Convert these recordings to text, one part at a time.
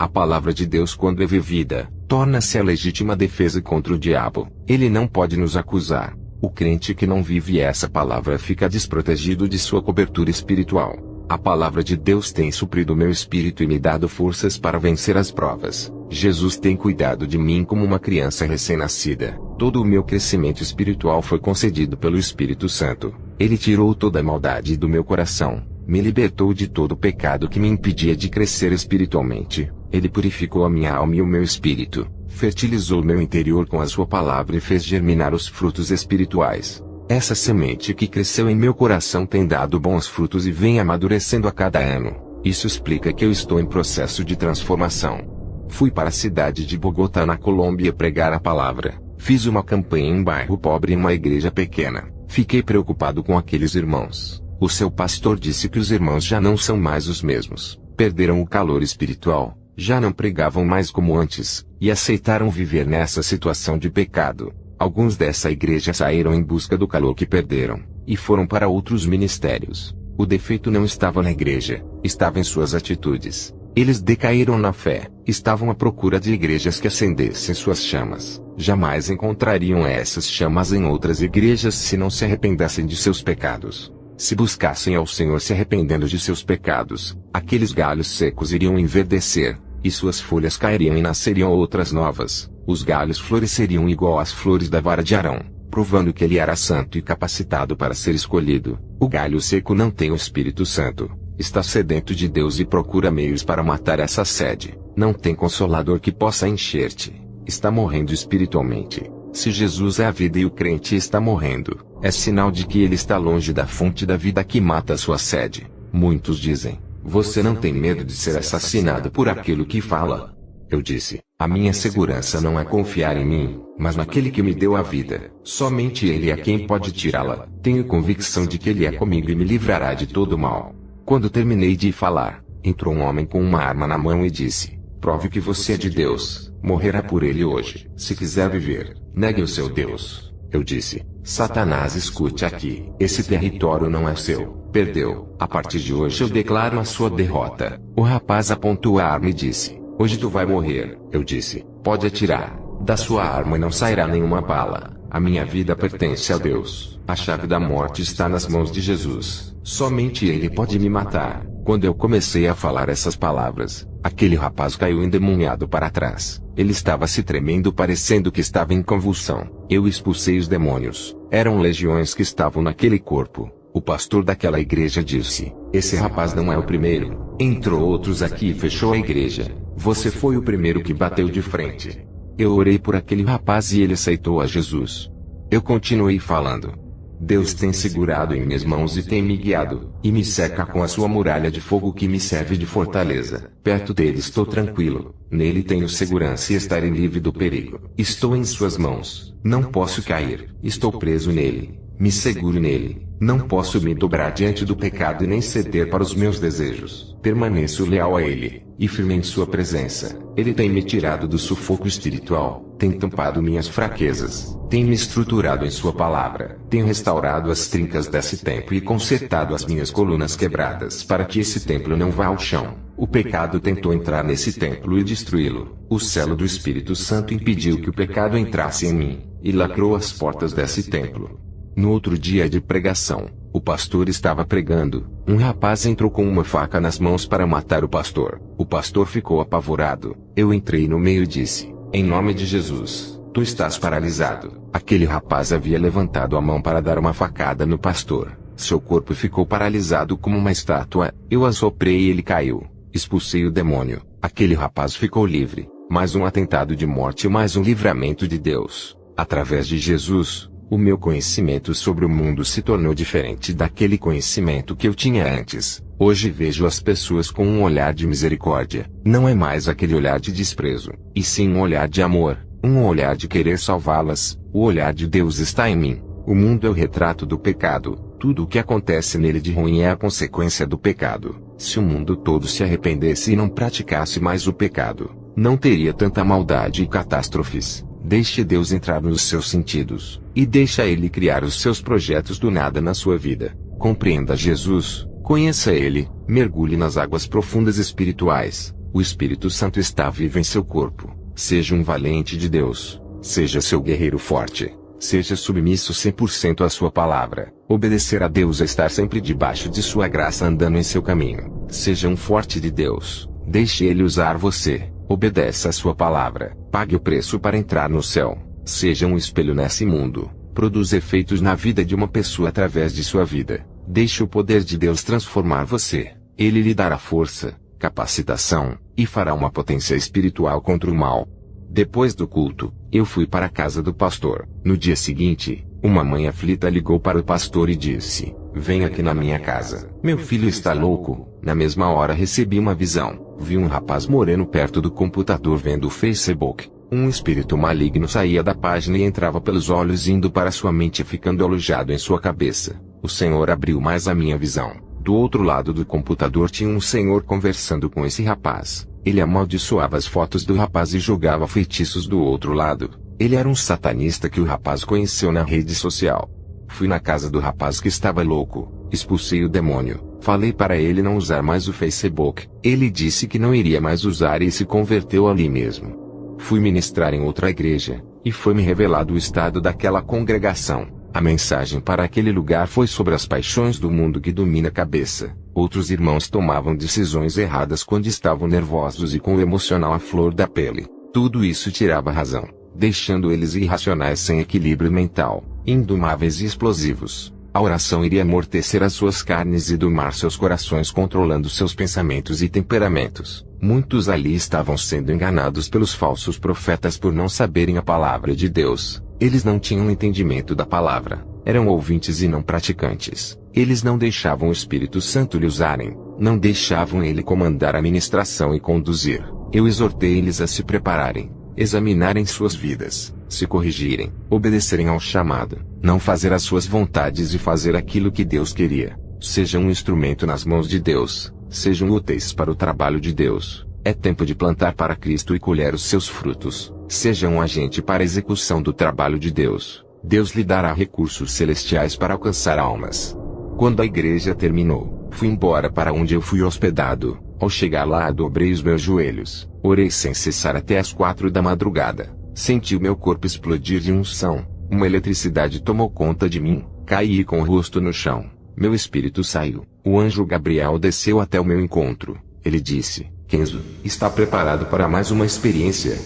A palavra de Deus, quando é vivida, torna-se a legítima defesa contra o diabo. Ele não pode nos acusar. O crente que não vive essa palavra fica desprotegido de sua cobertura espiritual. A palavra de Deus tem suprido meu espírito e me dado forças para vencer as provas. Jesus tem cuidado de mim como uma criança recém-nascida. Todo o meu crescimento espiritual foi concedido pelo Espírito Santo. Ele tirou toda a maldade do meu coração, me libertou de todo o pecado que me impedia de crescer espiritualmente. Ele purificou a minha alma e o meu espírito, fertilizou meu interior com a sua palavra e fez germinar os frutos espirituais. Essa semente que cresceu em meu coração tem dado bons frutos e vem amadurecendo a cada ano. Isso explica que eu estou em processo de transformação. Fui para a cidade de Bogotá, na Colômbia, pregar a palavra. Fiz uma campanha em um bairro pobre em uma igreja pequena. Fiquei preocupado com aqueles irmãos. O seu pastor disse que os irmãos já não são mais os mesmos. Perderam o calor espiritual, já não pregavam mais como antes, e aceitaram viver nessa situação de pecado. Alguns dessa igreja saíram em busca do calor que perderam, e foram para outros ministérios. O defeito não estava na igreja, estava em suas atitudes. Eles decaíram na fé, estavam à procura de igrejas que acendessem suas chamas. Jamais encontrariam essas chamas em outras igrejas se não se arrependessem de seus pecados. Se buscassem ao Senhor se arrependendo de seus pecados, aqueles galhos secos iriam enverdecer, e suas folhas cairiam e nasceriam outras novas. Os galhos floresceriam igual às flores da vara de Arão, provando que ele era santo e capacitado para ser escolhido. O galho seco não tem o Espírito Santo. Está sedento de Deus e procura meios para matar essa sede. Não tem consolador que possa encher-te. Está morrendo espiritualmente. Se Jesus é a vida e o crente está morrendo, é sinal de que ele está longe da fonte da vida que mata a sua sede. Muitos dizem: você não tem medo de ser assassinado por aquilo que fala? Eu disse: a minha segurança não é confiar em mim, mas naquele que me deu a vida. Somente ele é quem pode tirá-la. Tenho convicção de que ele é comigo e me livrará de todo o mal. Quando terminei de falar, entrou um homem com uma arma na mão e disse: prove que você é de Deus, morrerá por ele hoje. Se quiser viver, negue o seu Deus. Eu disse: Satanás, escute aqui, esse território não é seu, perdeu. A partir de hoje eu declaro a sua derrota. O rapaz apontou a arma e disse: hoje tu vai morrer. Eu disse: pode atirar, da sua arma não sairá nenhuma bala. A minha vida pertence a Deus. A chave da morte está nas mãos de Jesus. Somente Ele pode me matar. Quando eu comecei a falar essas palavras, aquele rapaz caiu endemoniado para trás. Ele estava se tremendo, parecendo que estava em convulsão. Eu expulsei os demônios. Eram legiões que estavam naquele corpo. O pastor daquela igreja disse: esse rapaz não é o primeiro. Entrou outros aqui e fechou a igreja. Você foi o primeiro que bateu de frente. Eu orei por aquele rapaz e ele aceitou a Jesus. Eu continuei falando. Deus tem segurado em minhas mãos e tem me guiado, e me cerca com a sua muralha de fogo que me serve de fortaleza. Perto dele estou tranquilo, nele tenho segurança e estarei livre do perigo. Estou em suas mãos, não posso cair, estou preso nele, me seguro nele, não posso me dobrar diante do pecado e nem ceder para os meus desejos. Permaneço leal a ele, e firme em sua presença. Ele tem me tirado do sufoco espiritual, tem tampado minhas fraquezas, tem me estruturado em sua palavra, tem restaurado as trincas desse templo e consertado as minhas colunas quebradas para que esse templo não vá ao chão. O pecado tentou entrar nesse templo e destruí-lo. O selo do Espírito Santo impediu que o pecado entrasse em mim, e lacrou as portas desse templo. No outro dia de pregação, o pastor estava pregando. Um rapaz entrou com uma faca nas mãos para matar o pastor. O pastor ficou apavorado. Eu entrei no meio e disse: em nome de Jesus, tu estás paralisado. Aquele rapaz havia levantado a mão para dar uma facada no pastor. Seu corpo ficou paralisado como uma estátua. Eu assoprei e ele caiu. Expulsei o demônio. Aquele rapaz ficou livre. Mais um atentado de morte e mais um livramento de Deus. Através de Jesus, o meu conhecimento sobre o mundo se tornou diferente daquele conhecimento que eu tinha antes. Hoje vejo as pessoas com um olhar de misericórdia. Não é mais aquele olhar de desprezo, e sim um olhar de amor, um olhar de querer salvá-las. O olhar de Deus está em mim. O mundo é o retrato do pecado. Tudo o que acontece nele de ruim é a consequência do pecado. Se o mundo todo se arrependesse e não praticasse mais o pecado, não teria tanta maldade e catástrofes. Deixe Deus entrar nos seus sentidos, e deixa Ele criar os seus projetos do nada na sua vida. Compreenda Jesus, conheça Ele, mergulhe nas águas profundas espirituais, O Espírito Santo está vivo em seu corpo. Seja um valente de Deus. Seja seu guerreiro forte. Seja submisso 100% à sua palavra. Obedecer a Deus é estar sempre debaixo de sua graça andando em seu caminho. Seja um forte de Deus. Deixe Ele usar você. Obedeça a sua palavra. Pague o preço para entrar no céu. Seja um espelho nesse mundo. Produza efeitos na vida de uma pessoa através de sua vida. Deixe o poder de Deus transformar você. Ele lhe dará força, capacitação, e fará uma potência espiritual contra o mal. Depois do culto, eu fui para a casa do pastor. No dia seguinte, uma mãe aflita ligou para o pastor e disse: "Vem aqui na minha casa. Meu filho está louco." Na mesma hora recebi uma visão. Vi um rapaz moreno perto do computador vendo o Facebook. Um espírito maligno saía da página e entrava pelos olhos indo para sua mente ficando alojado em sua cabeça. O Senhor abriu mais a minha visão. Do outro lado do computador tinha um senhor conversando com esse rapaz. Ele amaldiçoava as fotos do rapaz e jogava feitiços do outro lado. Ele era um satanista que o rapaz conheceu na rede social. Fui na casa do rapaz que estava louco, expulsei o demônio, falei para ele não usar mais o Facebook. Ele disse que não iria mais usar e se converteu ali mesmo. Fui ministrar em outra igreja, e foi-me revelado o estado daquela congregação. A mensagem para aquele lugar foi sobre as paixões do mundo que domina a cabeça. Outros irmãos tomavam decisões erradas quando estavam nervosos e com o emocional à flor da pele. Tudo isso tirava a razão, deixando eles irracionais sem equilíbrio mental, indomáveis e explosivos. A oração iria amortecer as suas carnes e domar seus corações controlando seus pensamentos e temperamentos. Muitos ali estavam sendo enganados pelos falsos profetas por não saberem a palavra de Deus. Eles não tinham entendimento da palavra, eram ouvintes e não praticantes. Eles não deixavam o Espírito Santo lhe usarem, não deixavam ele comandar a ministração e conduzir. Eu exortei eles a se prepararem, examinarem suas vidas, se corrigirem, obedecerem ao chamado, não fazer as suas vontades e fazer aquilo que Deus queria. Sejam um instrumento nas mãos de Deus, sejam úteis para o trabalho de Deus. É tempo de plantar para Cristo e colher os seus frutos. Seja um agente para a execução do trabalho de Deus. Deus lhe dará recursos celestiais para alcançar almas. Quando a igreja terminou, fui embora para onde eu fui hospedado. Ao chegar lá, dobrei os meus joelhos, orei sem cessar até as 4 da madrugada. Senti o meu corpo explodir de unção. Uma eletricidade tomou conta de mim. Caí com o rosto no chão. Meu espírito saiu. O anjo Gabriel desceu até o meu encontro. Ele disse: "Kenzo, está preparado para mais uma experiência?"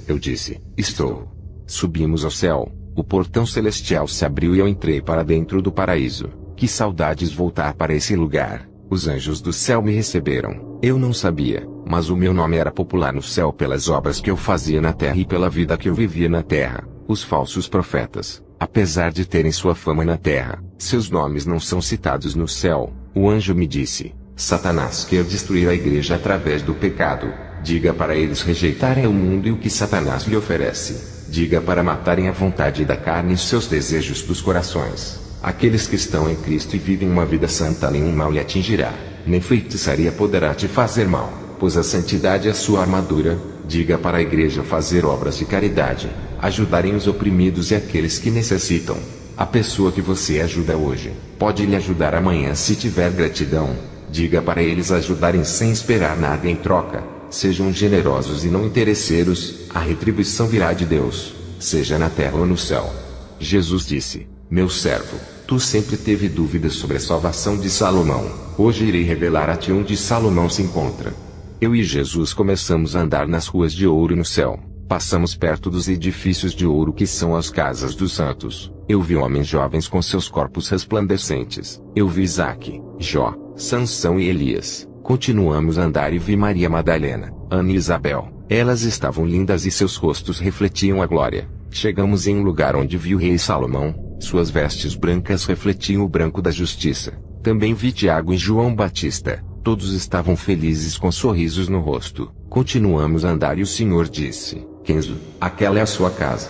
Eu disse: "Estou." Subimos ao céu. O portão celestial se abriu e eu entrei para dentro do paraíso. Que saudades voltar para esse lugar. Os anjos do céu me receberam. Eu não sabia, mas o meu nome era popular no céu pelas obras que eu fazia na terra e pela vida que eu vivia na terra. Os falsos profetas, apesar de terem sua fama na terra, seus nomes não são citados no céu. O anjo me disse: "Satanás quer destruir a igreja através do pecado. Diga para eles rejeitarem o mundo e o que Satanás lhe oferece. Diga para matarem a vontade da carne e seus desejos dos corações. Aqueles que estão em Cristo e vivem uma vida santa, nenhum mal lhe atingirá, nem feitiçaria poderá te fazer mal, pois a santidade é sua armadura." Diga para a igreja fazer obras de caridade, ajudarem os oprimidos e aqueles que necessitam. A pessoa que você ajuda hoje, pode lhe ajudar amanhã se tiver gratidão. Diga para eles ajudarem sem esperar nada em troca. Sejam generosos e não interesseiros, a retribuição virá de Deus, seja na terra ou no céu. Jesus disse: "Meu servo, tu sempre teve dúvidas sobre a salvação de Salomão. Hoje irei revelar a ti onde Salomão se encontra." Eu e Jesus começamos a andar nas ruas de ouro no céu. Passamos perto dos edifícios de ouro que são as casas dos santos. Eu vi homens jovens com seus corpos resplandecentes. Eu vi Isaque, Jó, Sansão e Elias. Continuamos a andar e vi Maria Madalena, Ana e Isabel. Elas estavam lindas e seus rostos refletiam a glória. Chegamos em um lugar onde vi o rei Salomão. Suas vestes brancas refletiam o branco da justiça. Também vi Tiago e João Batista. Todos estavam felizes com sorrisos no rosto. Continuamos a andar e o Senhor disse: "Kenzo, aquela é a sua casa."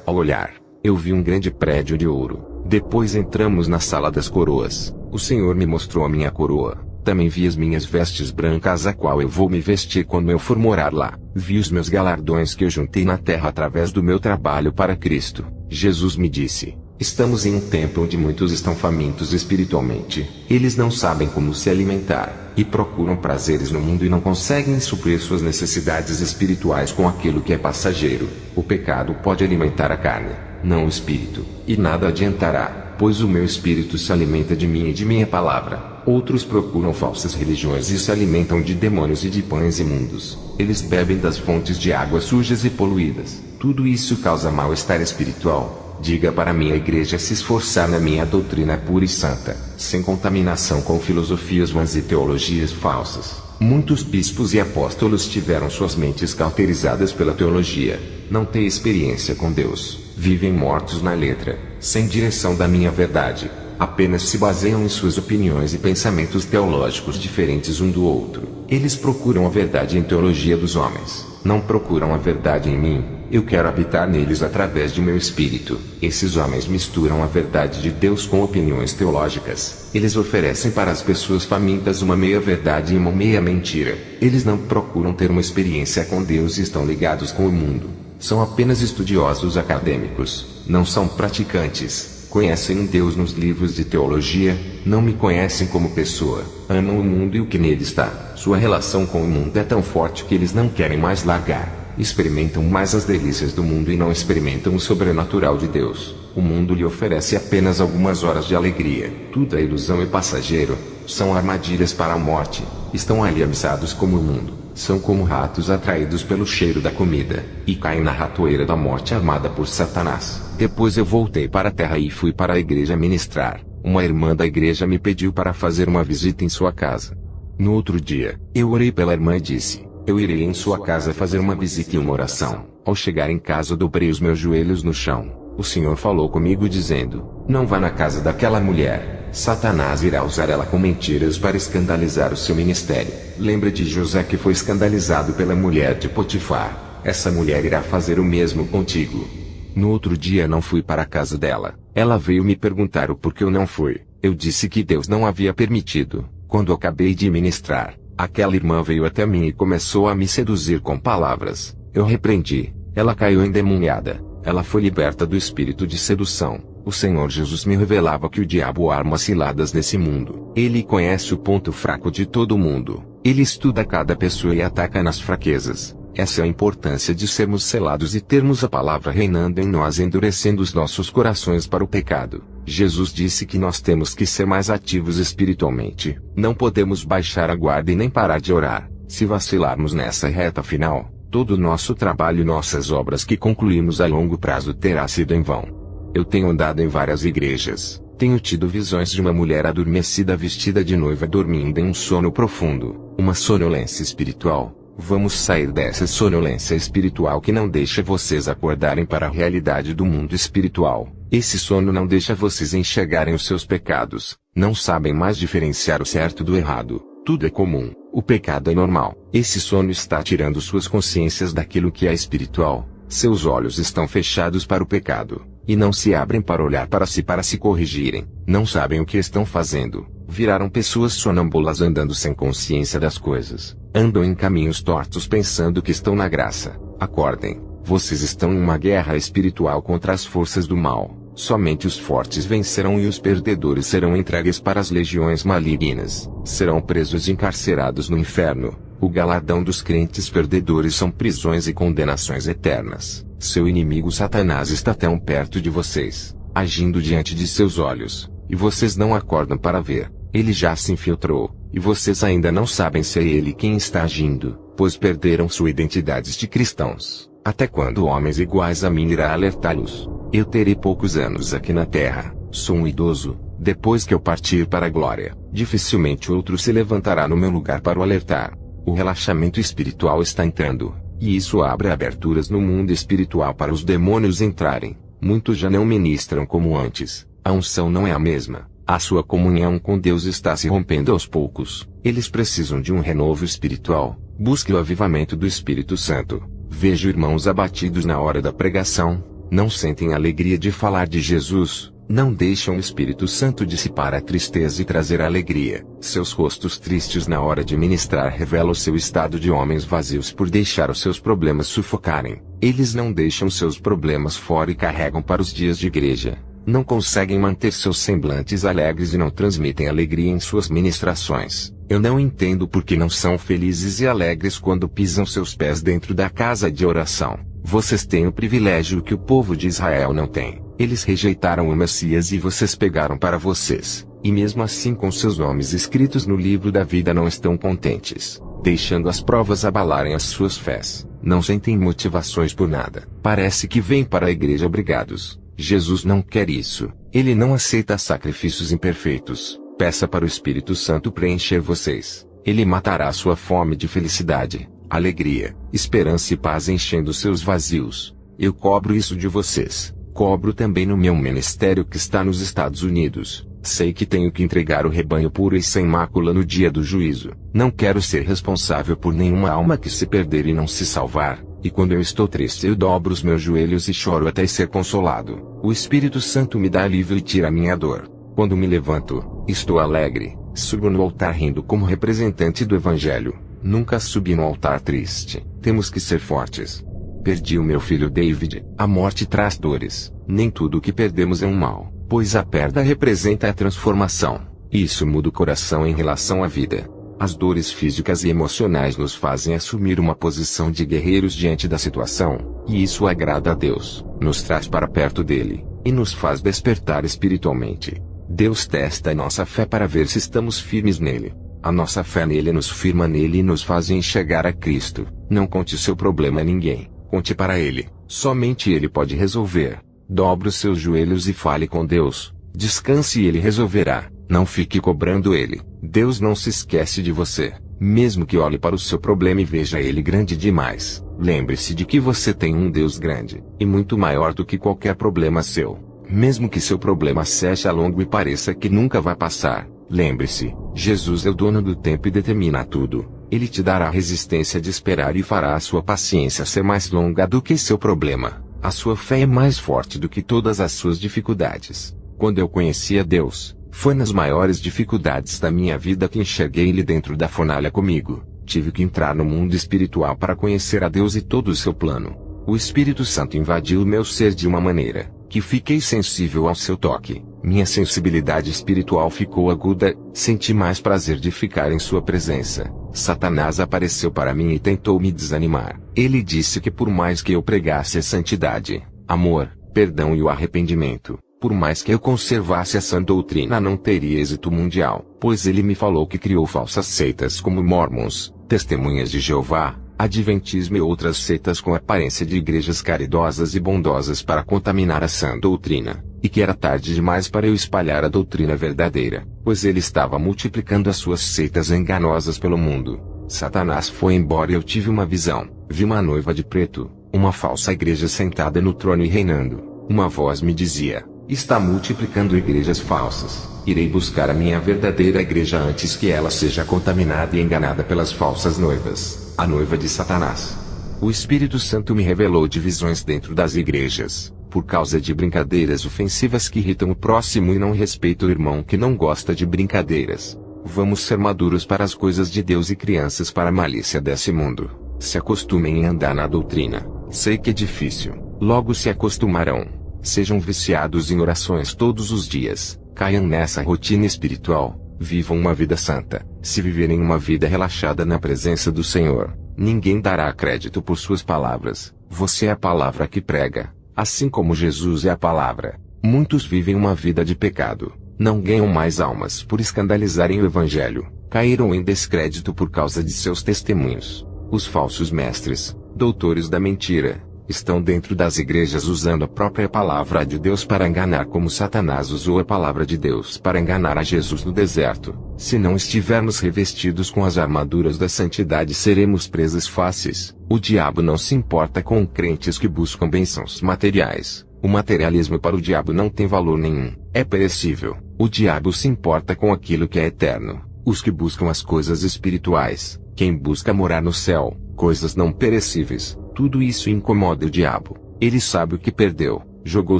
Ao olhar, eu vi um grande prédio de ouro. Depois entramos na sala das coroas. O Senhor me mostrou a minha coroa. Também vi as minhas vestes brancas, a qual eu vou me vestir quando eu for morar lá. Vi os meus galardões que eu juntei na terra através do meu trabalho para Cristo. Jesus me disse: "Estamos em um tempo onde muitos estão famintos espiritualmente. Eles não sabem como se alimentar. e procuram prazeres no mundo e não conseguem suprir suas necessidades espirituais com aquilo que é passageiro. O pecado pode alimentar a carne, não o espírito, e nada adiantará, pois o meu espírito se alimenta de mim e de minha palavra. Outros procuram falsas religiões e se alimentam de demônios e de pães imundos. Eles bebem das fontes de águas sujas e poluídas. Tudo isso causa mal-estar espiritual. Diga para minha igreja se esforçar na minha doutrina pura e santa, sem contaminação com filosofias vãs e teologias falsas. Muitos bispos e apóstolos tiveram suas mentes cauterizadas pela teologia. Não têm experiência com Deus. Vivem mortos na letra, sem direção da minha verdade. Apenas se baseiam em suas opiniões e pensamentos teológicos diferentes um do outro. Eles procuram a verdade em teologia dos homens. Não procuram a verdade em mim. Eu quero habitar neles através de meu espírito. Esses homens misturam a verdade de Deus com opiniões teológicas. Eles oferecem para as pessoas famintas uma meia verdade e uma meia mentira. Eles não procuram ter uma experiência com Deus e estão ligados com o mundo. São apenas estudiosos acadêmicos. Não são praticantes. Conhecem um Deus nos livros de teologia, não me conhecem como pessoa. Amam o mundo e o que nele está. Sua relação com o mundo é tão forte que eles não querem mais largar. Experimentam mais as delícias do mundo e não experimentam o sobrenatural de Deus. O mundo lhe oferece apenas algumas horas de alegria. Tudo é ilusão e passageiro. São armadilhas para a morte. Estão ali avissados como o mundo. São como ratos atraídos pelo cheiro da comida, e caem na ratoeira da morte armada por Satanás. Depois eu voltei para a terra e fui para a igreja ministrar. Uma irmã da igreja me pediu para fazer uma visita em sua casa. No outro dia, eu orei pela irmã e disse: eu irei em sua casa fazer uma visita e uma oração. Ao chegar em casa dobrei os meus joelhos no chão. O Senhor falou comigo dizendo: não vá na casa daquela mulher. Satanás irá usar ela com mentiras para escandalizar o seu ministério. Lembra de José que foi escandalizado pela mulher de Potifar. Essa mulher irá fazer o mesmo contigo. No outro dia não fui para a casa dela. Ela veio me perguntar o porquê eu não fui. Eu disse que Deus não havia permitido. Quando acabei de ministrar, aquela irmã veio até mim e começou a me seduzir com palavras. Eu repreendi. Ela caiu endemoniada. Ela foi liberta do espírito de sedução. O Senhor Jesus me revelava que o diabo arma ciladas nesse mundo. Ele conhece o ponto fraco de todo mundo. Ele estuda cada pessoa e ataca nas fraquezas. Essa é a importância de sermos selados e termos a palavra reinando em nós, endurecendo os nossos corações para o pecado. Jesus disse que nós temos que ser mais ativos espiritualmente. Não podemos baixar a guarda e nem parar de orar. Se vacilarmos nessa reta final, todo o nosso trabalho e nossas obras que concluímos a longo prazo terá sido em vão. Eu tenho andado em várias igrejas. Tenho tido visões de uma mulher adormecida vestida de noiva dormindo em um sono profundo, uma sonolência espiritual. Vamos sair dessa sonolência espiritual que não deixa vocês acordarem para a realidade do mundo espiritual. Esse sono não deixa vocês enxergarem os seus pecados. Não sabem mais diferenciar o certo do errado. Tudo é comum. O pecado é normal. Esse sono está tirando suas consciências daquilo que é espiritual. Seus olhos estão fechados para o pecado, e não se abrem para olhar para se corrigirem. Não sabem o que estão fazendo. Viraram pessoas sonâmbulas andando sem consciência das coisas. Andam em caminhos tortos pensando que estão na graça. Acordem. Vocês estão em uma guerra espiritual contra as forças do mal. Somente os fortes vencerão e os perdedores serão entregues para as legiões malignas. Serão presos e encarcerados no inferno. O galardão dos crentes perdedores são prisões e condenações eternas. Seu inimigo Satanás está tão perto de vocês, agindo diante de seus olhos, e vocês não acordam para ver. Ele já se infiltrou, e vocês ainda não sabem se é ele quem está agindo, pois perderam sua identidade de cristãos. Até quando homens iguais a mim irá alertá-los? Eu terei poucos anos aqui na terra, sou um idoso. Depois que eu partir para a glória, dificilmente outro se levantará no meu lugar para o alertar. O relaxamento espiritual está entrando, e isso abre aberturas no mundo espiritual para os demônios entrarem. Muitos já não ministram como antes. A unção não é a mesma. A sua comunhão com Deus está se rompendo aos poucos. Eles precisam de um renovo espiritual. Busque o avivamento do Espírito Santo. Vejo irmãos abatidos na hora da pregação. Não sentem a alegria de falar de Jesus. Não deixam o Espírito Santo dissipar a tristeza e trazer a alegria. Seus rostos tristes na hora de ministrar revelam seu estado de homens vazios por deixar os seus problemas sufocarem. Eles não deixam seus problemas fora e carregam para os dias de igreja. Não conseguem manter seus semblantes alegres e não transmitem alegria em suas ministrações. Eu não entendo por que não são felizes e alegres quando pisam seus pés dentro da casa de oração. Vocês têm o privilégio que o povo de Israel não tem. Eles rejeitaram o Messias e vocês pegaram para vocês. E mesmo assim com seus nomes escritos no livro da vida não estão contentes, deixando as provas abalarem as suas fés. Não sentem motivações por nada. Parece que vêm para a igreja obrigados. Jesus não quer isso. Ele não aceita sacrifícios imperfeitos. Peça para o Espírito Santo preencher vocês. Ele matará sua fome de felicidade, alegria, esperança e paz enchendo seus vazios. Eu cobro isso de vocês. Cobro também no meu ministério que está nos Estados Unidos. Sei que tenho que entregar o rebanho puro e sem mácula no dia do juízo. Não quero ser responsável por nenhuma alma que se perder e não se salvar. E quando eu estou triste eu dobro os meus joelhos e choro até ser consolado. O Espírito Santo me dá alívio e tira a minha dor. Quando me levanto, estou alegre. Subo no altar rindo como representante do Evangelho. Nunca subi no altar triste. Temos que ser fortes. Perdi o meu filho David. A morte traz dores. Nem tudo o que perdemos é um mal, pois a perda representa a transformação. Isso muda o coração em relação à vida. As dores físicas e emocionais nos fazem assumir uma posição de guerreiros diante da situação, e isso agrada a Deus, nos traz para perto dele, e nos faz despertar espiritualmente. Deus testa a nossa fé para ver se estamos firmes nele. A nossa fé nele nos firma nele e nos faz enxergar a Cristo. Não conte seu problema a ninguém, conte para ele, somente ele pode resolver. Dobre os seus joelhos e fale com Deus, descanse e ele resolverá. Não fique cobrando ele. Deus não se esquece de você. Mesmo que olhe para o seu problema e veja ele grande demais, lembre-se de que você tem um Deus grande, e muito maior do que qualquer problema seu. Mesmo que seu problema seja longo e pareça que nunca vai passar, lembre-se, Jesus é o dono do tempo e determina tudo. Ele te dará a resistência de esperar e fará a sua paciência ser mais longa do que seu problema. A sua fé é mais forte do que todas as suas dificuldades. Quando eu conheci a Deus, foi nas maiores dificuldades da minha vida que enxerguei Ele dentro da fornalha comigo. Tive que entrar no mundo espiritual para conhecer a Deus e todo o seu plano. O Espírito Santo invadiu o meu ser de uma maneira que fiquei sensível ao seu toque. Minha sensibilidade espiritual ficou aguda, senti mais prazer de ficar em sua presença. Satanás apareceu para mim e tentou me desanimar. Ele disse que por mais que eu pregasse a santidade, amor, perdão e o arrependimento, por mais que eu conservasse essa doutrina não teria êxito mundial, pois ele me falou que criou falsas seitas como Mormons, Testemunhas de Jeová, Adventismo e outras seitas com aparência de igrejas caridosas e bondosas para contaminar a sã doutrina, e que era tarde demais para eu espalhar a doutrina verdadeira, pois ele estava multiplicando as suas seitas enganosas pelo mundo. Satanás foi embora e eu tive uma visão, vi uma noiva de preto, uma falsa igreja sentada no trono e reinando. Uma voz me dizia: está multiplicando igrejas falsas. Irei buscar a minha verdadeira igreja antes que ela seja contaminada e enganada pelas falsas noivas, a noiva de Satanás. O Espírito Santo me revelou divisões dentro das igrejas, por causa de brincadeiras ofensivas que irritam o próximo e não respeitam o irmão que não gosta de brincadeiras. Vamos ser maduros para as coisas de Deus e crianças para a malícia desse mundo. Se acostumem em andar na doutrina. Sei que é difícil, logo se acostumarão. Sejam viciados em orações todos os dias, caiam nessa rotina espiritual, vivam uma vida santa. Se viverem uma vida relaxada na presença do Senhor, ninguém dará crédito por suas palavras. Você é a palavra que prega, assim como Jesus é a palavra. Muitos vivem uma vida de pecado, não ganham mais almas por escandalizarem o Evangelho, caíram em descrédito por causa de seus testemunhos. Os falsos mestres, doutores da mentira, estão dentro das igrejas usando a própria palavra de Deus para enganar como Satanás usou a palavra de Deus para enganar a Jesus no deserto. Se não estivermos revestidos com as armaduras da santidade seremos presas fáceis. O diabo não se importa com crentes que buscam bênçãos materiais. O materialismo para o diabo não tem valor nenhum, é perecível. O diabo se importa com aquilo que é eterno. Os que buscam as coisas espirituais, quem busca morar no céu, coisas não perecíveis, tudo isso incomoda o diabo. Ele sabe o que perdeu, jogou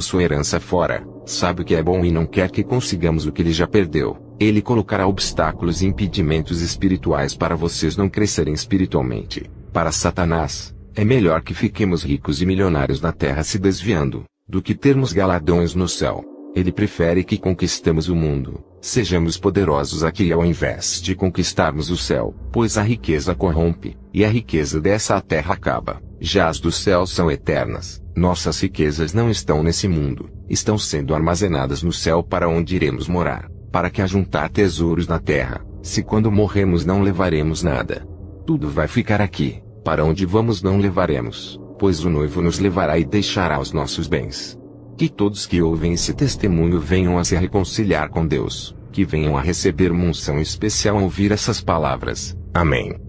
sua herança fora, sabe o que é bom e não quer que consigamos o que ele já perdeu. Ele colocará obstáculos e impedimentos espirituais para vocês não crescerem espiritualmente. Para Satanás, é melhor que fiquemos ricos e milionários na terra se desviando, do que termos galardões no céu. Ele prefere que conquistemos o mundo, Sejamos poderosos aqui ao invés de conquistarmos o céu, pois a riqueza corrompe, e a riqueza dessa terra acaba. Já as do céu são eternas. Nossas riquezas não estão nesse mundo, estão sendo armazenadas no céu para onde iremos morar, para que ajuntar tesouros na terra, se quando morremos não levaremos nada. Tudo vai ficar aqui, para onde vamos não levaremos, pois o noivo nos levará e deixará os nossos bens. Que todos que ouvem esse testemunho venham a se reconciliar com Deus, que venham a receber uma unção especial ao ouvir essas palavras. Amém.